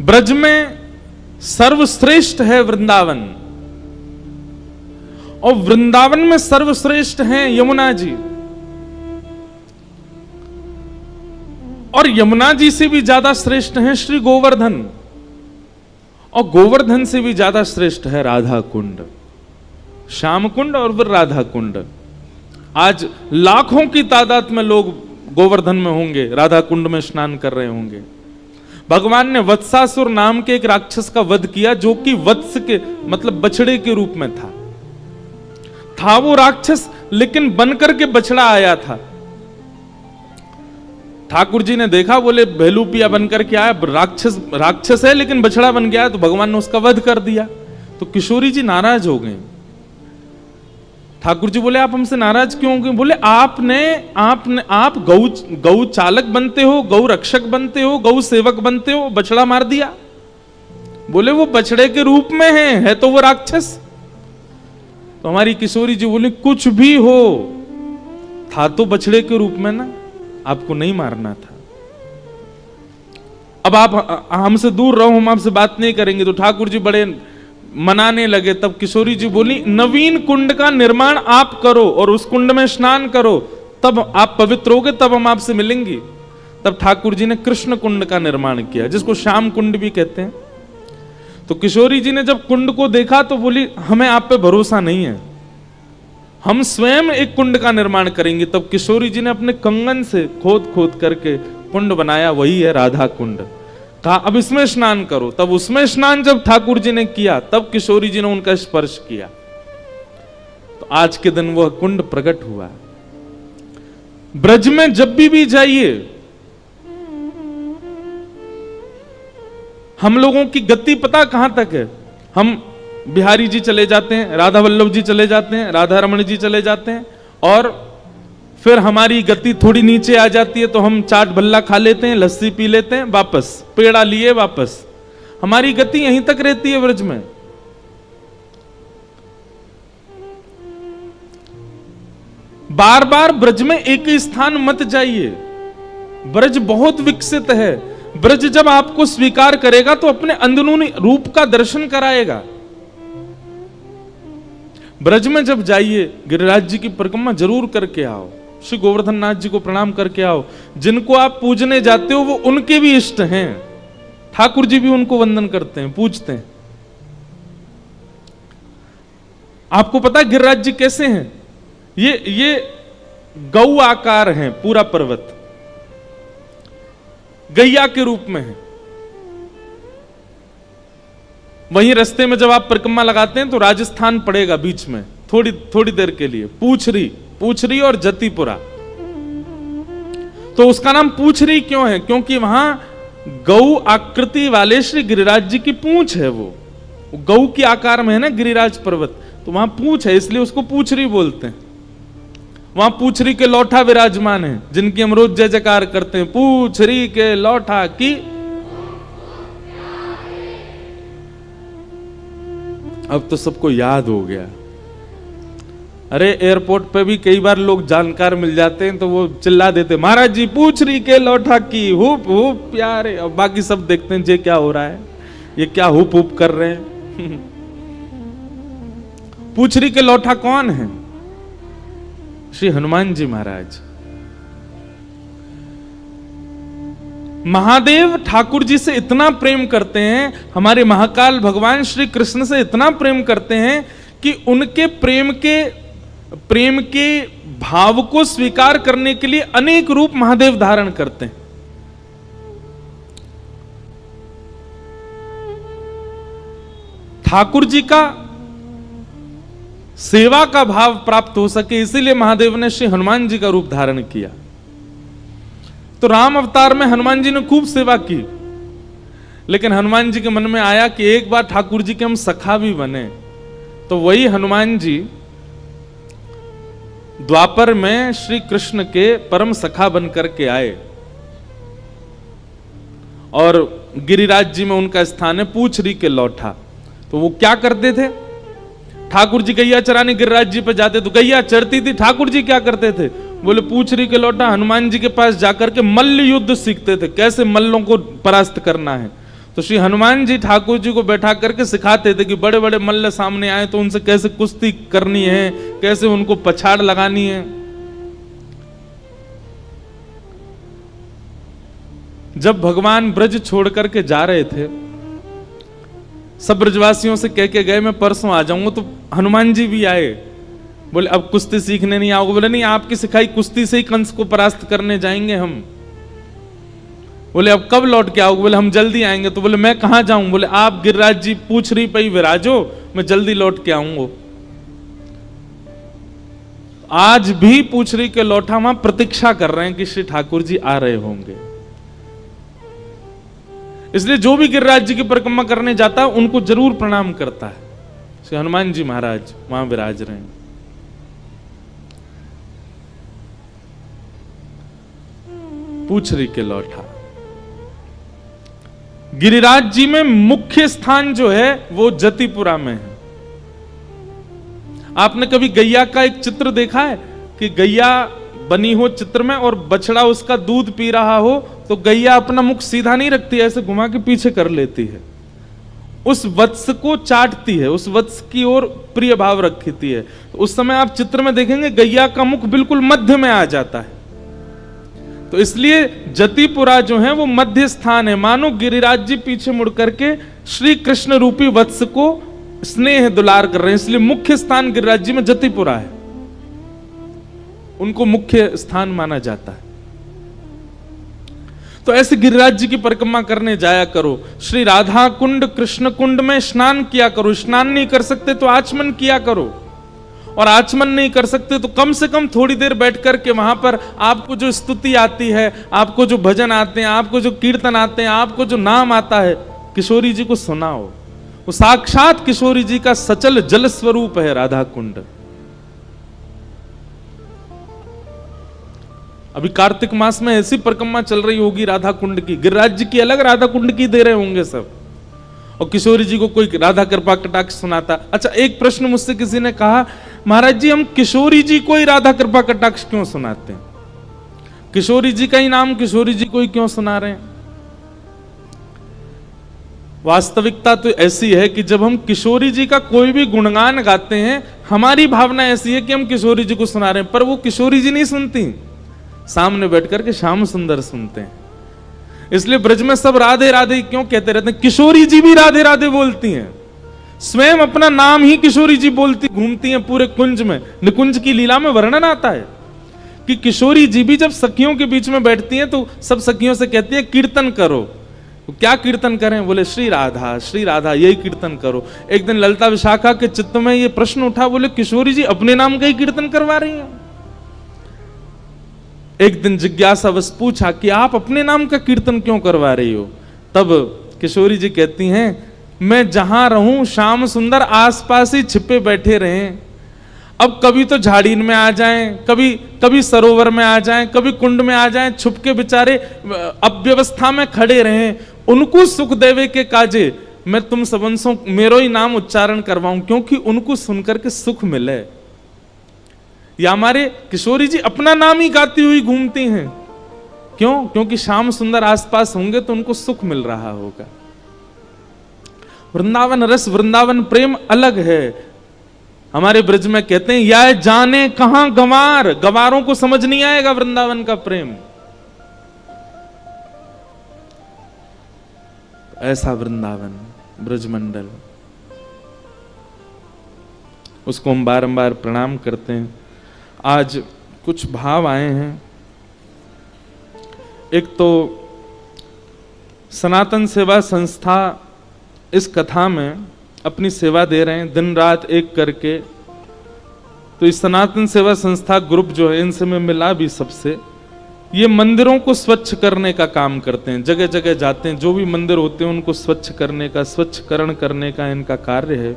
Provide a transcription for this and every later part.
ब्रज में सर्वश्रेष्ठ है वृंदावन, और वृंदावन में सर्वश्रेष्ठ हैं यमुना जी, और यमुना जी से भी ज्यादा श्रेष्ठ हैं श्री गोवर्धन, और गोवर्धन से भी ज्यादा श्रेष्ठ है राधा कुंड, श्याम कुंड और फिर राधा कुंड। आज लाखों की तादाद में लोग गोवर्धन में होंगे, राधा कुंड में स्नान कर रहे होंगे। भगवान ने वत्सासुर नाम के एक राक्षस का वध किया, जो कि वत्स के मतलब बछड़े के रूप में था वो राक्षस, लेकिन बनकर के बछड़ा आया था। ठाकुर जी ने देखा, बोले भेलूपिया बनकर के आया, राक्षस है लेकिन बछड़ा बन गया, तो भगवान ने उसका वध कर दिया। तो किशोरी जी नाराज हो गए। ठाकुर जी बोले, आप हमसे नाराज क्यों हो गए? बोले, आप गौ चालक बनते हो, गौ रक्षक बनते हो, गौ सेवक बनते हो, बछड़ा मार दिया। बोले, वो बछड़े के रूप में है तो वो राक्षस। तो हमारी किशोरी जी बोले, कुछ भी हो, था तो बछड़े के रूप में ना, आपको नहीं मारना था। अब आप हमसे दूर रहो, हम आपसे बात नहीं करेंगे। तो ठाकुर जी बड़े मनाने लगे। तब किशोरी जी बोली, नवीन कुंड का निर्माण आप करो और उस कुंड में स्नान करो, तब आप पवित्र होगे, तब हम आपसे मिलेंगी। तब ठाकुर जी ने कृष्ण कुंड का निर्माण किया, जिसको श्याम कुंड भी कहते हैं। तो किशोरी जी ने जब कुंड को देखा तो बोली, हमें आप पे भरोसा नहीं है, हम स्वयं एक कुंड का निर्माण करेंगे। तब किशोरी जी ने अपने कंगन से खोद खोद करके कुंड बनाया, वही है राधा कुंड। कहा, अब इसमें स्नान करो। तब उसमें स्नान जब ठाकुर जी ने किया, तब किशोरी जी ने उनका स्पर्श किया, तो आज के दिन वह कुंड प्रकट हुआ। ब्रज में जब भी जाइए, हम लोगों की गति पता कहां तक है? हम बिहारी जी चले जाते हैं, राधा वल्लभ जी चले जाते हैं, राधा रमण जी चले जाते हैं, और फिर हमारी गति थोड़ी नीचे आ जाती है तो हम चाट भल्ला खा लेते हैं, लस्सी पी लेते हैं, वापस पेड़ा लिए वापस। हमारी गति यहीं तक रहती है ब्रज में। बार बार ब्रज में एक ही स्थान मत जाइए। ब्रज बहुत विकसित है। ब्रज जब आपको स्वीकार करेगा तो अपने अंदरूनी रूप का दर्शन कराएगा। ब्रज में जब जाइए, गिरिराज जी की परिक्रमा जरूर करके आओ, श्री गोवर्धन नाथ जी को प्रणाम करके आओ। जिनको आप पूजने जाते हो वो उनके भी इष्ट हैं, ठाकुर जी भी उनको वंदन करते हैं, पूजते हैं। आपको पता है गिरिराज जी कैसे हैं? ये गौ आकार है, पूरा पर्वत गैया के रूप में है। वहीं रास्ते में जब आप परिक्रमा लगाते हैं तो राजस्थान पड़ेगा बीच में थोड़ी देर के लिए, पूछरी और जतीपुरा। तो उसका नाम पूछरी क्यों है? क्योंकि वहां गौ आकृति वाले श्री गिरिराज जी की पूंछ है। वो गौ की आकार में है ना गिरिराज पर्वत, तो वहां पूंछ है, इसलिए उसको पूछरी बोलते हैं। वहां पूछरी के लौठा विराजमान है, जिनकी हम रोज जय जयकार करते हैं, पूछरी के लौठा की। अब तो सबको याद हो गया। अरे एयरपोर्ट पे भी कई बार लोग जानकार मिल जाते हैं तो वो चिल्ला देते, महाराज जी पूछरी के लौठा की हुप हुप प्यारे। अब बाकी सब देखते हैं ये क्या हो रहा है, ये क्या हुप हुप कर रहे हैं। पूछरी के लौठा कौन है? श्री हनुमान जी महाराज। महादेव ठाकुर जी से इतना प्रेम करते हैं, हमारे महाकाल भगवान श्री कृष्ण से इतना प्रेम करते हैं कि उनके प्रेम के भाव को स्वीकार करने के लिए अनेक रूप महादेव धारण करते हैं। ठाकुर जी का सेवा का भाव प्राप्त हो सके, इसीलिए महादेव ने श्री हनुमान जी का रूप धारण किया। तो राम अवतार में हनुमान जी ने खूब सेवा की, लेकिन हनुमान जी के मन में आया कि एक बार ठाकुर जी के हम सखा भी बने। तो वही हनुमान जी द्वापर में श्री कृष्ण के परम सखा बन करके आए, और गिरिराज जी में उनका स्थान है पूछरी के लौठा। तो वो क्या करते थे? ठाकुर जी गैया चराने गिरिराज जी पे जाते तो गैया चरती थी, ठाकुर जी क्या करते थे? बोले पूछरी के लौटा हनुमान जी के पास जाकर के मल्ल युद्ध सीखते थे, कैसे मल्लों को परास्त करना है। तो श्री हनुमान जी ठाकुर जी को बैठा करके सिखाते थे कि बड़े बड़े मल्ल सामने आए तो उनसे कैसे कुश्ती करनी है, कैसे उनको पछाड़ लगानी है। जब भगवान ब्रज छोड़ करके जा रहे थे, सब ब्रजवासियों से कह के गए मैं परसों आ जाऊंगा, तो हनुमान जी भी आए। बोले अब कुश्ती सीखने नहीं आओगे? बोले नहीं, आपकी सिखाई कुश्ती से ही कंस को परास्त करने जाएंगे हम। बोले अब कब लौट के आओगे? बोले हम जल्दी आएंगे। तो बोले मैं कहां जाऊं? बोले आप गिरिराज जी पूछ रही पई विराजो, मैं जल्दी लौट के आऊंगा। आज भी पूछ रही के लौटा वहां प्रतीक्षा कर रहे हैं कि श्री ठाकुर जी आ रहे होंगे। इसलिए जो भी गिरिराज जी की परिक्रमा करने जाता है उनको जरूर प्रणाम करता है। श्री हनुमान जी महाराज वहां विराज रहे हैं। पूछ रही के लौटा। गिरिराज जी में मुख्य स्थान जो है वो जतिपुरा में है। आपने कभी गैया का एक चित्र देखा है कि गैया बनी हो चित्र में और बछड़ा उसका दूध पी रहा हो तो गैया अपना मुख सीधा नहीं रखती, ऐसे घुमा के पीछे कर लेती है, उस वत्स को चाटती है, उस वत्स की ओर प्रिय भाव रखती है। तो उस समय आप चित्र में देखेंगे गैया का मुख बिल्कुल मध्य में आ जाता है। तो इसलिए जतिपुरा जो है वो मध्य स्थान है। मानो गिरिराज जी पीछे मुड़ करके श्री कृष्ण रूपी वत्स को स्नेह दुलार कर रहे हैं, इसलिए मुख्य स्थान गिरिराज जी में जतिपुरा है, उनको मुख्य स्थान माना जाता है। तो ऐसे गिरिराज जी की परिक्रमा करने जाया करो। श्री राधा कुंड कृष्ण कुंड में स्नान किया करो। स्नान नहीं कर सकते तो आचमन किया करो, और आचमन नहीं कर सकते तो कम से कम थोड़ी देर बैठ करके वहां पर आपको जो स्तुति आती है, आपको जो भजन आते हैं, आपको जो कीर्तन आते हैं, आपको जो नाम आता है, किशोरी जी को सुनाओ। वो साक्षात किशोरी जी का सचल जल स्वरूप है राधा कुंड। अभी कार्तिक मास में ऐसी परिक्रमा चल रही होगी राधा कुंड की, गिरिराज जी की अलग, राधा कुंड की दे रहे होंगे सब, और किशोरी जी को कोई राधा कृपा कटाक्ष सुनाता। अच्छा, एक प्रश्न मुझसे किसी ने कहा, महाराज जी हम किशोरी जी को ही राधा कृपा कटाक्ष क्यों सुनाते हैं? किशोरी जी का ही नाम किशोरी जी को ही क्यों सुना रहे हैं? वास्तविकता तो ऐसी है कि जब हम किशोरी जी का कोई भी गुणगान गाते हैं, हमारी भावना ऐसी है कि हम किशोरी जी को सुना रहे हैं, पर वो किशोरी जी नहीं सुनती, सामने बैठ करके श्याम सुंदर सुनते हैं। इसलिए ब्रज में सब राधे राधे क्यों कहते रहते हैं? किशोरी जी भी राधे राधे बोलती हैं, स्वयं अपना नाम ही किशोरी जी बोलती घूमती हैं पूरे कुंज में। निकुंज की लीला में वर्णन आता है कि किशोरी जी भी जब सखियों के बीच में बैठती हैं तो सब सखियों से कहती है कीर्तन करो। तो क्या कीर्तन करें? बोले श्री राधा यही कीर्तन करो। एक दिन ललिता विशाखा के चित्त में ये प्रश्न उठा, बोले किशोरी जी अपने नाम का ही कीर्तन करवा रही हैं। एक दिन जिज्ञासावश पूछा कि आप अपने नाम का कीर्तन क्यों करवा रही हो? तब किशोरी जी कहती हैं, मैं जहां रहूं श्याम सुंदर आसपास ही छिपे बैठे रहें। अब कभी तो झाड़ीन में आ जाएं, कभी सरोवर में आ जाएं, कभी कुंड में आ जाएं, छुप के बेचारे अव्यवस्था में खड़े रहें, उनको सुख देवे के काजे मैं तुम सबंसों मेरो ही नाम उच्चारण करवाऊं, क्योंकि उनको सुनकर के सुख मिले। या हमारे किशोरी जी अपना नाम ही गाती हुई घूमती हैं, क्यों? क्योंकि श्याम सुंदर आसपास होंगे तो उनको सुख मिल रहा होगा। वृंदावन रस, वृंदावन प्रेम अलग है। हमारे ब्रज में कहते हैं, या जाने कहां गंवार, गंवारों को समझ नहीं आएगा वृंदावन का प्रेम। ऐसा वृंदावन ब्रजमंडल, उसको हम बारंबार प्रणाम करते हैं। आज कुछ भाव आए हैं। एक तो सनातन सेवा संस्था इस कथा में अपनी सेवा दे रहे हैं दिन रात एक करके। तो इस सनातन सेवा संस्था ग्रुप जो है, इनसे मैं मिला भी सबसे, ये मंदिरों को स्वच्छ करने का काम करते हैं। जगह जगह जाते हैं, जो भी मंदिर होते हैं उनको स्वच्छ करने का, स्वच्छकरण करने का इनका कार्य है।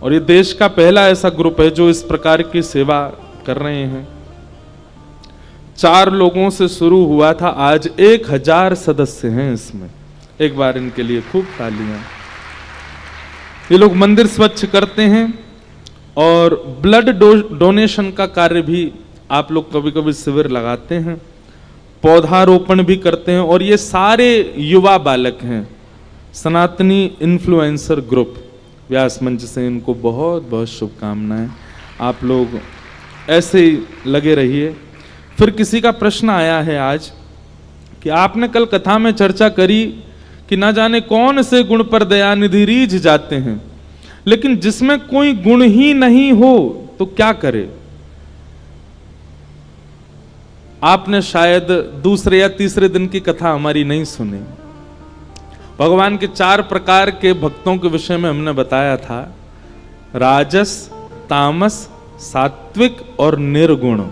और ये देश का पहला ऐसा ग्रुप है जो इस प्रकार की सेवा कर रहे हैं। 4 लोगों से शुरू हुआ था, आज 1000 सदस्य हैं इसमें। एक बार इनके लिए खूब तालियां। ये लोग मंदिर स्वच्छ करते हैं और ब्लड डोनेशन का कार्य भी आप लोग कभी कभी शिविर लगाते हैं, पौधारोपण भी करते हैं। और ये सारे युवा बालक हैं, सनातनी इन्फ्लुएंसर ग्रुप व्यास मंच से इनको बहुत बहुत शुभकामनाएं। आप लोग ऐसे ही लगे रहिए। फिर किसी का प्रश्न आया है आज कि आपने कल कथा में चर्चा करी कि ना जाने कौन से गुण पर दयानिधि रीझ जाते हैं, लेकिन जिसमें कोई गुण ही नहीं हो तो क्या करे। आपने शायद दूसरे या तीसरे दिन की कथा हमारी नहीं सुनी। भगवान के 4 प्रकार के भक्तों के विषय में हमने बताया था, राजस, तामस, सात्विक और निर्गुण।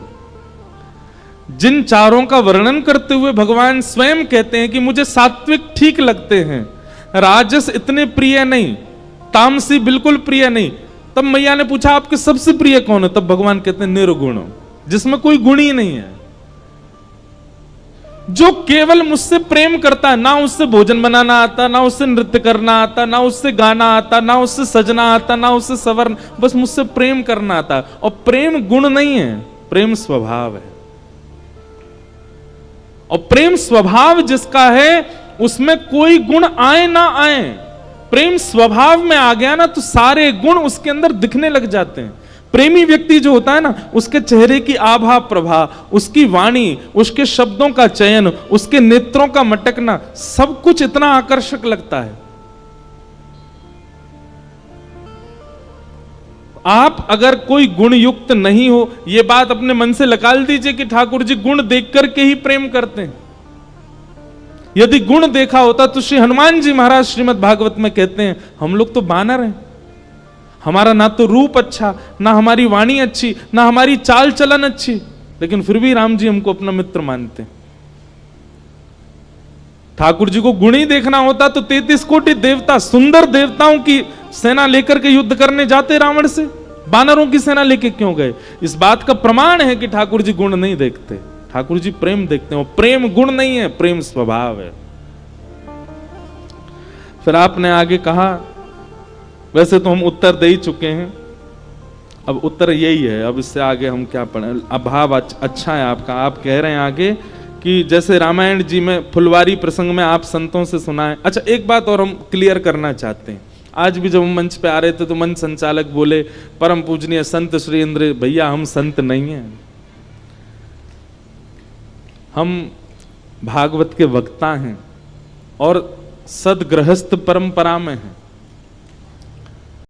जिन चारों का वर्णन करते हुए भगवान स्वयं कहते हैं कि मुझे सात्विक ठीक लगते हैं, राजस इतने प्रिय नहीं, तामसी बिल्कुल प्रिय नहीं। तब मैया ने पूछा आपके सबसे प्रिय कौन है? तब भगवान कहते हैं निर्गुण, जिसमें कोई गुण ही नहीं है, जो केवल मुझसे प्रेम करता है। ना उससे भोजन बनाना आता, ना उससे नृत्य करना आता, ना उससे गाना आता, ना उससे सजना आता, ना उससे सवर्ण, बस मुझसे प्रेम करना आता। और प्रेम गुण नहीं है, प्रेम स्वभाव है। और प्रेम स्वभाव जिसका है उसमें कोई गुण आए ना आए, प्रेम स्वभाव में आ गया ना तो सारे गुण उसके अंदर दिखने लग जाते हैं। प्रेमी व्यक्ति जो होता है ना, उसके चेहरे की आभा प्रभा, उसकी वाणी, उसके शब्दों का चयन, उसके नेत्रों का मटकना, सब कुछ इतना आकर्षक लगता है। आप अगर कोई गुण युक्त नहीं हो, यह बात अपने मन से निकाल दीजिए कि ठाकुर जी गुण देख करके ही प्रेम करते हैं। यदि गुण देखा होता तो श्री हनुमान जी महाराज श्रीमद् भागवत में कहते हैं, हम लोग तो बानर हैं, हमारा ना तो रूप अच्छा, ना हमारी वाणी अच्छी, ना हमारी चाल चलन अच्छी, लेकिन फिर भी राम जी हमको अपना मित्र मानते हैं। ठाकुर जी को गुण ही देखना होता तो 33 कोटि देवता, सुंदर देवताओं की सेना लेकर के युद्ध करने जाते रावण से, बानरों की सेना लेके क्यों गए? इस बात का प्रमाण है कि ठाकुर जी गुण नहीं देखते, ठाकुर जी प्रेम देखते हैं। प्रेम गुण नहीं है, प्रेम स्वभाव है। फिर आपने आगे कहा, वैसे तो हम उत्तर दे ही चुके हैं, अब उत्तर यही है, अब इससे आगे हम क्या पढ़ें। अब भाव अच्छा है आपका। आप कह रहे हैं आगे कि जैसे रामायण जी में फुलवारी प्रसंग में आप संतों से सुनाए। अच्छा, एक बात और हम क्लियर करना चाहते हैं। आज भी जब हम मंच पे आ रहे थे तो मंच संचालक बोले, परम पूजनीय संत श्री इंद्र, भैया हम संत नहीं हैं, हम भागवत के वक्ता हैं और सदगृहस्थ परंपरा में हैं।